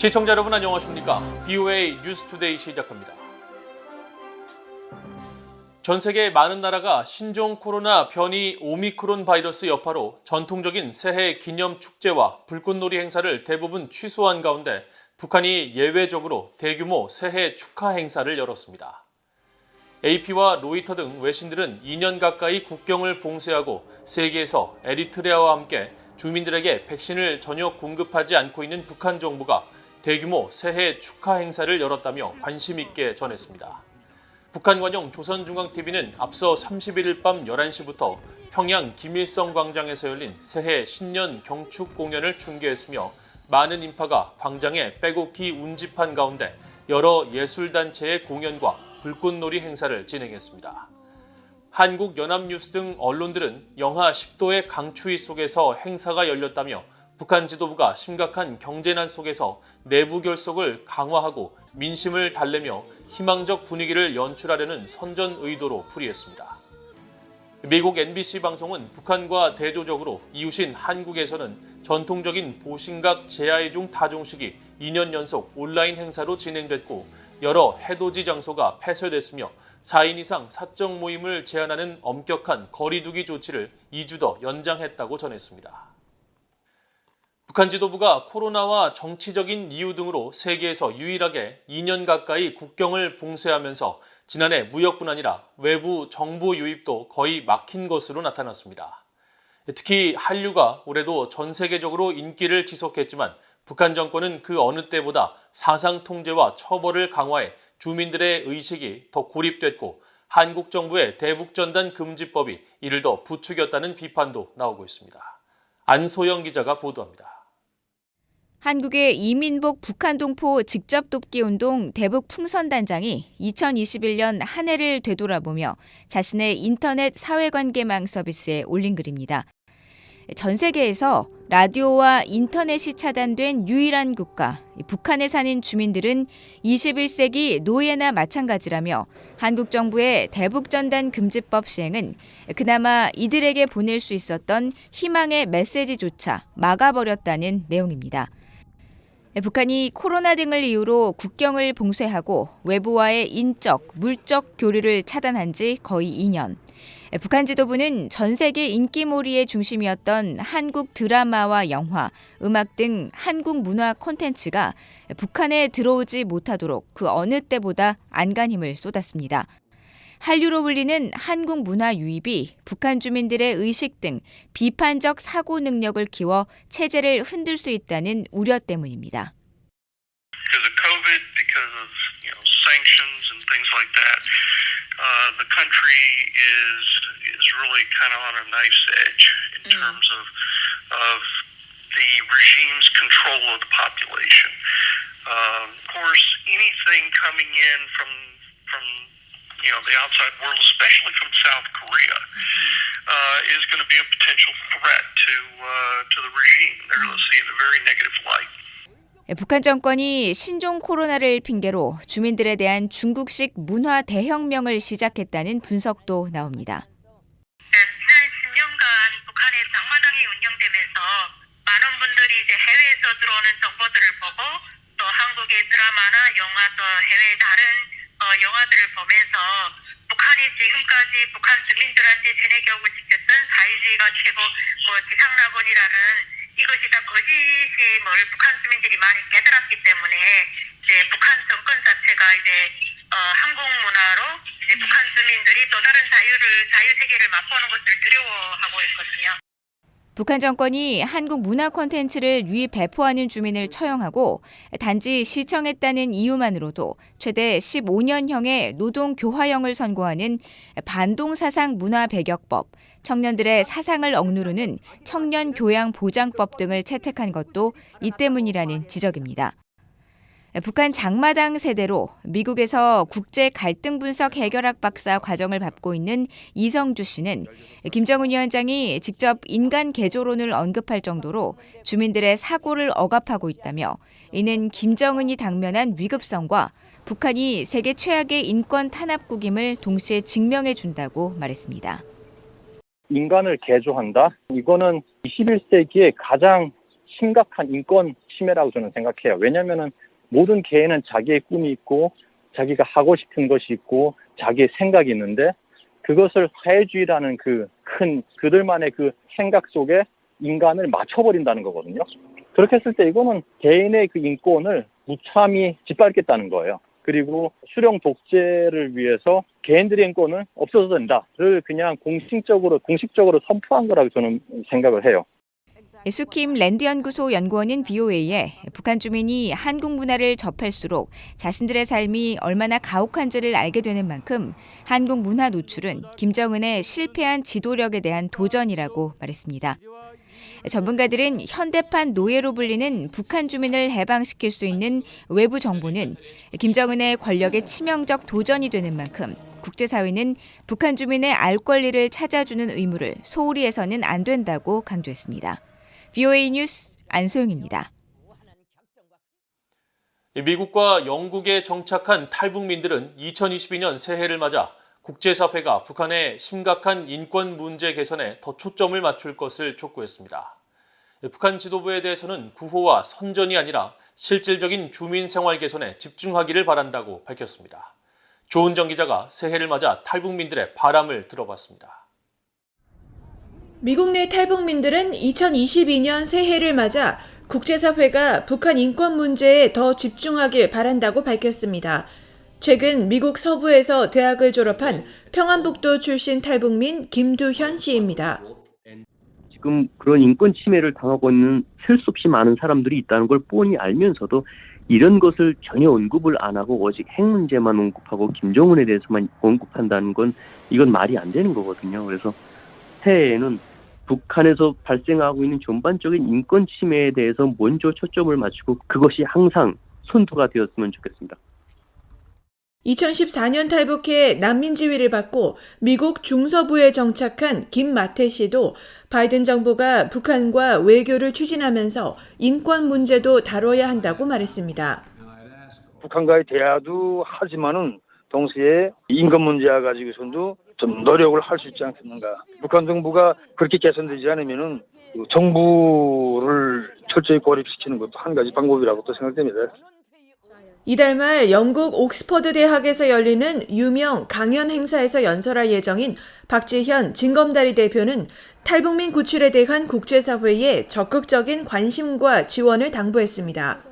시청자 여러분 안녕하십니까? VOA 뉴스투데이 시작합니다. 전 세계 많은 나라가 신종 코로나 변이 오미크론 바이러스 여파로 전통적인 새해 기념 축제와 불꽃놀이 행사를 대부분 취소한 가운데 북한이 예외적으로 대규모 새해 축하 행사를 열었습니다. AP와 로이터 등 외신들은 2년 가까이 국경을 봉쇄하고 세계에서 에리트레아와 함께 주민들에게 백신을 전혀 공급하지 않고 있는 북한 정부가 대규모 새해 축하 행사를 열었다며 관심 있게 전했습니다. 북한 관영 조선중앙TV는 앞서 31일 밤 11시부터 평양 김일성 광장에서 열린 새해 신년 경축 공연을 중계했으며 많은 인파가 광장에 빼곡히 운집한 가운데 여러 예술단체의 공연과 불꽃놀이 행사를 진행했습니다. 한국연합뉴스 등 언론들은 영하 10도의 강추위 속에서 행사가 열렸다며 북한 지도부가 심각한 경제난 속에서 내부 결속을 강화하고 민심을 달래며 희망적 분위기를 연출하려는 선전 의도로 풀이했습니다. 미국 NBC 방송은 북한과 대조적으로 이웃인 한국에서는 전통적인 보신각 제아이중 타종식이 2년 연속 온라인 행사로 진행됐고 여러 해돋이 장소가 폐쇄됐으며 4인 이상 사적 모임을 제한하는 엄격한 거리두기 조치를 2주 더 연장했다고 전했습니다. 북한 지도부가 코로나와 정치적인 이유 등으로 세계에서 유일하게 2년 가까이 국경을 봉쇄하면서 지난해 무역뿐 아니라 외부 정보 유입도 거의 막힌 것으로 나타났습니다. 특히 한류가 올해도 전 세계적으로 인기를 지속했지만 북한 정권은 그 어느 때보다 사상 통제와 처벌을 강화해 주민들의 의식이 더 고립됐고 한국 정부의 대북전단 금지법이 이를 더 부추겼다는 비판도 나오고 있습니다. 안소영 기자가 보도합니다. 한국의 이민복 북한 동포 직접 돕기 운동 대북 풍선단장이 2021년 한 해를 되돌아보며 자신의 인터넷 사회관계망 서비스에 올린 글입니다. 전 세계에서 라디오와 인터넷이 차단된 유일한 국가, 북한에 사는 주민들은 21세기 노예나 마찬가지라며 한국 정부의 대북전단 금지법 시행은 그나마 이들에게 보낼 수 있었던 희망의 메시지조차 막아버렸다는 내용입니다. 북한이 코로나 등을 이유로 국경을 봉쇄하고 외부와의 인적, 물적 교류를 차단한 지 거의 2년. 북한 지도부는 전 세계 인기몰이의 중심이었던 한국 드라마와 영화, 음악 등 한국 문화 콘텐츠가 북한에 들어오지 못하도록 그 어느 때보다 안간힘을 쏟았습니다. 한류로 불리는 한국 문화 유입이 북한 주민들의 의식 등 비판적 사고 능력을 키워 체제를 흔들 수 있다는 우려 때문입니다. Because of COVID, because of sanctions and things like that, the country is really kind of on a knife's edge in terms of the regime's control of the population. Of course, anything coming in from the outside world, especially from South Korea, is going to be a potential threat to the regime. They're going to see it in a very negative light. 북한 정권이 신종 코로나를 핑계로 주민들에 대한 중국식 문화 대혁명을 시작했다는 분석도 나옵니다. 지난 10년간 북한의 장마당이 운영되면서 많은 분들이 이제 해외에서 들어오는 정보들을 보고 또 한국의 드라마나 영화 또 해외 다른 영화들을 보면서 북한이 지금까지 북한 주민들한테 세뇌교육을 시켰던 사회주의가 최고 지상낙원이라는 이것이 다 거짓임을 북한 주민들이 많이 깨달았기 때문에 이제 북한 정권 자체가 이제 한국 문화로 이제 북한 주민들이 또 다른 자유 세계를 맛보는 것을 두려워하고 있거든요. 북한 정권이 한국 문화 콘텐츠를 유입 배포하는 주민을 처형하고 단지 시청했다는 이유만으로도 최대 15년형의 노동교화형을 선고하는 반동사상 문화배격법, 청년들의 사상을 억누르는 청년교양보장법 등을 채택한 것도 이 때문이라는 지적입니다. 북한 장마당 세대로 미국에서 국제 갈등 분석 해결학 박사 과정을 밟고 있는 이성주 씨는 김정은 위원장이 직접 인간 개조론을 언급할 정도로 주민들의 사고를 억압하고 있다며 이는 김정은이 당면한 위급성과 북한이 세계 최악의 인권 탄압국임을 동시에 증명해 준다고 말했습니다. 인간을 개조한다? 이거는 21세기에 가장 심각한 인권 침해라고 저는 생각해요. 왜냐하면 모든 개인은 자기의 꿈이 있고 자기가 하고 싶은 것이 있고 자기의 생각이 있는데 그것을 사회주의라는 그 큰 그들만의 그 생각 속에 인간을 맞춰버린다는 거거든요. 그렇게 했을 때 이거는 개인의 그 인권을 무참히 짓밟겠다는 거예요. 그리고 수령 독재를 위해서 개인들의 인권은 없어져도 된다를 그냥 공식적으로 선포한 거라고 저는 생각을 해요. 수킴 랜드연구소 연구원인 VOA에 북한 주민이 한국 문화를 접할수록 자신들의 삶이 얼마나 가혹한지를 알게 되는 만큼 한국 문화 노출은 김정은의 실패한 지도력에 대한 도전이라고 말했습니다. 전문가들은 현대판 노예로 불리는 북한 주민을 해방시킬 수 있는 외부 정보는 김정은의 권력의 치명적 도전이 되는 만큼 국제사회는 북한 주민의 알 권리를 찾아주는 의무를 소홀히 해서는 안 된다고 강조했습니다. VOA 뉴스 안소영입니다. 미국과 영국에 정착한 탈북민들은 2022년 새해를 맞아 국제사회가 북한의 심각한 인권 문제 개선에 더 초점을 맞출 것을 촉구했습니다. 북한 지도부에 대해서는 구호와 선전이 아니라 실질적인 주민 생활 개선에 집중하기를 바란다고 밝혔습니다. 조은정 기자가 새해를 맞아 탈북민들의 바람을 들어봤습니다. 미국 내 탈북민들은 2022년 새해를 맞아 국제사회가 북한 인권 문제에 더 집중하길 바란다고 밝혔습니다. 최근 미국 서부에서 대학을 졸업한 평안북도 출신 탈북민 김두현 씨입니다. 지금 그런 인권 침해를 당하고 있는 셀 수 없이 많은 사람들이 있다는 걸 뻔히 알면서도 이런 것을 전혀 언급을 안 하고 오직 핵 문제만 언급하고 김정은에 대해서만 언급한다는 건 이건 말이 안 되는 거거든요. 그래서 새해에는 북한에서 발생하고 있는 전반적인 인권 침해에 대해서 먼저 초점을 맞추고 그것이 항상 선두가 되었으면 좋겠습니다. 2014년 탈북해 난민 지위를 받고 미국 중서부에 정착한 김마태 씨도 바이든 정부가 북한과 외교를 추진하면서 인권 문제도 다뤄야 한다고 말했습니다. 북한과의 대화도 하지만은 동시에 인권 문제와 가지고서도 좀 노력을 할 수 있지 않겠는가. 북한 정부가 그렇게 개선되지 않으면은 정부를 철저히 고립시키는 것도 한 가지 방법이라고 또 생각됩니다. 이달 말 영국 옥스퍼드 대학에서 열리는 유명 강연 행사에서 연설할 예정인 박지현 진검다리 대표는 탈북민 구출에 대한 국제사회에 적극적인 관심과 지원을 당부했습니다.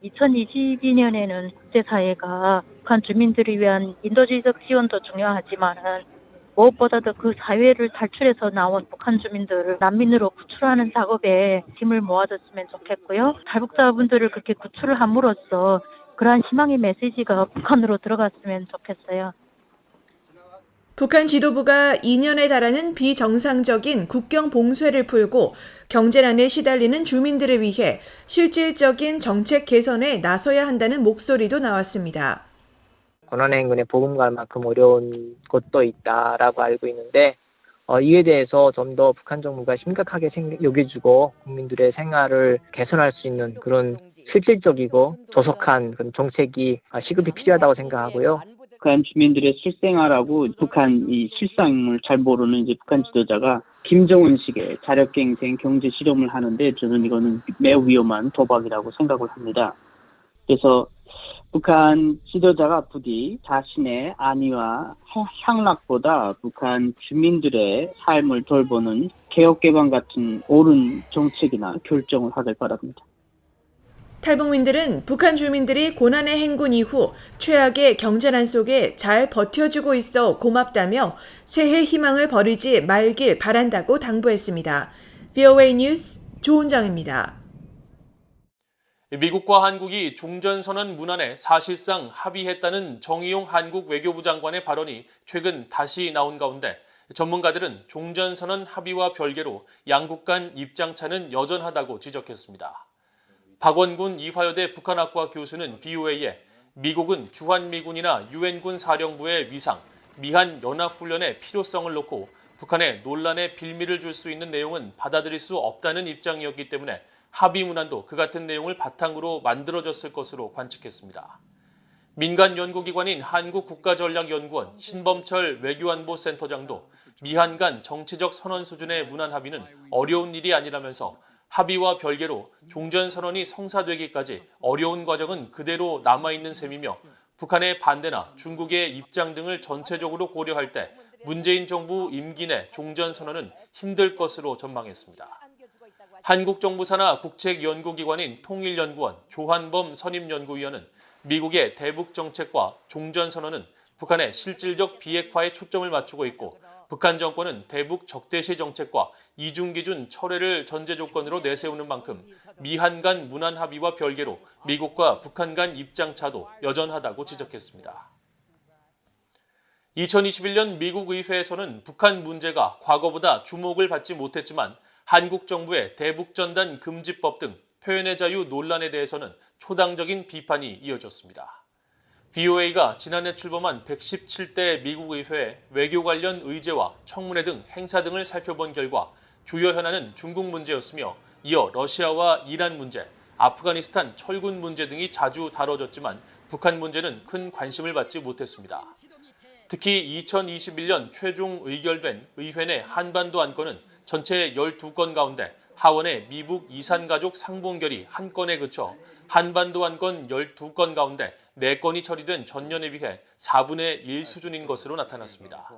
2022년에는 국제사회가 북한 주민들을 위한 인도주의적 지원도 중요하지만은 무엇보다도 그 사회를 탈출해서 나온 북한 주민들을 난민으로 구출하는 작업에 힘을 모아줬으면 좋겠고요. 탈북자분들을 그렇게 구출을 함으로써 그러한 희망의 메시지가 북한으로 들어갔으면 좋겠어요. 북한 지도부가 2년에 달하는 비정상적인 국경 봉쇄를 풀고 경제난에 시달리는 주민들을 위해 실질적인 정책 개선에 나서야 한다는 목소리도 나왔습니다. 고난의 행군에 복음갈 만큼 어려운 것도 있다라고 알고 있는데 이에 대해서 좀 더 북한 정부가 심각하게 여겨주고 국민들의 생활을 개선할 수 있는 그런 실질적이고 조속한 그런 정책이 시급히 필요하다고 생각하고요. 북한 주민들의 실생활하고 북한 이 실상을 잘 모르는 이제 북한 지도자가 김정은식의 자력갱생 경제 실험을 하는데 저는 이거는 매우 위험한 도박이라고 생각을 합니다. 그래서 북한 지도자가 부디 자신의 안위와 향락보다 북한 주민들의 삶을 돌보는 개혁개방 같은 옳은 정책이나 결정을 하길 바랍니다. 탈북민들은 북한 주민들이 고난의 행군 이후 최악의 경제난 속에 잘 버텨주고 있어 고맙다며 새해 희망을 버리지 말길 바란다고 당부했습니다. VOA 뉴스 조은정입니다. 미국과 한국이 종전선언 문안에 사실상 합의했다는 정의용 한국 외교부 장관의 발언이 최근 다시 나온 가운데 전문가들은 종전선언 합의와 별개로 양국 간 입장차는 여전하다고 지적했습니다. 박원군 이화여대 북한학과 교수는 VOA에 미국은 주한미군이나 유엔군 사령부의 위상, 미한 연합훈련의 필요성을 놓고 북한에 논란의 빌미를 줄 수 있는 내용은 받아들일 수 없다는 입장이었기 때문에 합의 문안도 그 같은 내용을 바탕으로 만들어졌을 것으로 관측했습니다. 민간 연구기관인 한국국가전략연구원 신범철 외교안보센터장도 미한 간 정치적 선언 수준의 문안 합의는 어려운 일이 아니라면서 합의와 별개로 종전선언이 성사되기까지 어려운 과정은 그대로 남아있는 셈이며 북한의 반대나 중국의 입장 등을 전체적으로 고려할 때 문재인 정부 임기 내 종전선언은 힘들 것으로 전망했습니다. 한국 정부 산하 국책연구기관인 통일연구원 조한범 선임연구위원은 미국의 대북 정책과 종전선언은 북한의 실질적 비핵화에 초점을 맞추고 있고 북한 정권은 대북 적대시 정책과 이중기준 철회를 전제 조건으로 내세우는 만큼 미한 간 문안 합의와 별개로 미국과 북한 간 입장차도 여전하다고 지적했습니다. 2021년 미국 의회에서는 북한 문제가 과거보다 주목을 받지 못했지만 한국 정부의 대북전단 금지법 등 표현의 자유 논란에 대해서는 초당적인 비판이 이어졌습니다. VOA가 지난해 출범한 117대 미국 의회의 외교 관련 의제와 청문회 등 행사 등을 살펴본 결과 주요 현안은 중국 문제였으며 이어 러시아와 이란 문제, 아프가니스탄 철군 문제 등이 자주 다뤄졌지만 북한 문제는 큰 관심을 받지 못했습니다. 특히 2021년 최종 의결된 의회 내 한반도 안건은 전체 12건 가운데 하원의 미북 이산가족 상봉결이 1건에 그쳐 한반도 안건 12건 가운데 4건이 처리된 전년에 비해 4분의 1 수준인 것으로 나타났습니다.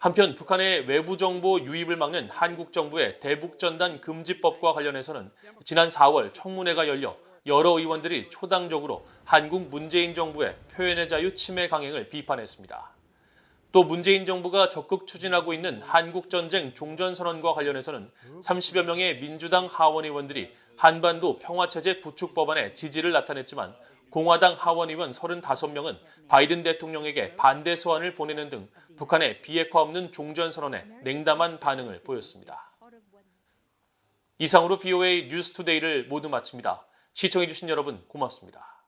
한편 북한의 외부 정보 유입을 막는 한국 정부의 대북전단 금지법과 관련해서는 지난 4월 청문회가 열려 여러 의원들이 초당적으로 한국 문재인 정부의 표현의 자유 침해 강행을 비판했습니다. 또 문재인 정부가 적극 추진하고 있는 한국전쟁 종전선언과 관련해서는 30여 명의 민주당 하원 의원들이 한반도 평화체제 구축 법안에 지지를 나타냈지만 공화당 하원 의원 35명은 바이든 대통령에게 반대 서한을 보내는 등 북한의 비핵화 없는 종전선언에 냉담한 반응을 보였습니다. 이상으로 VOA 뉴스투데이를 모두 마칩니다. 시청해주신 여러분 고맙습니다.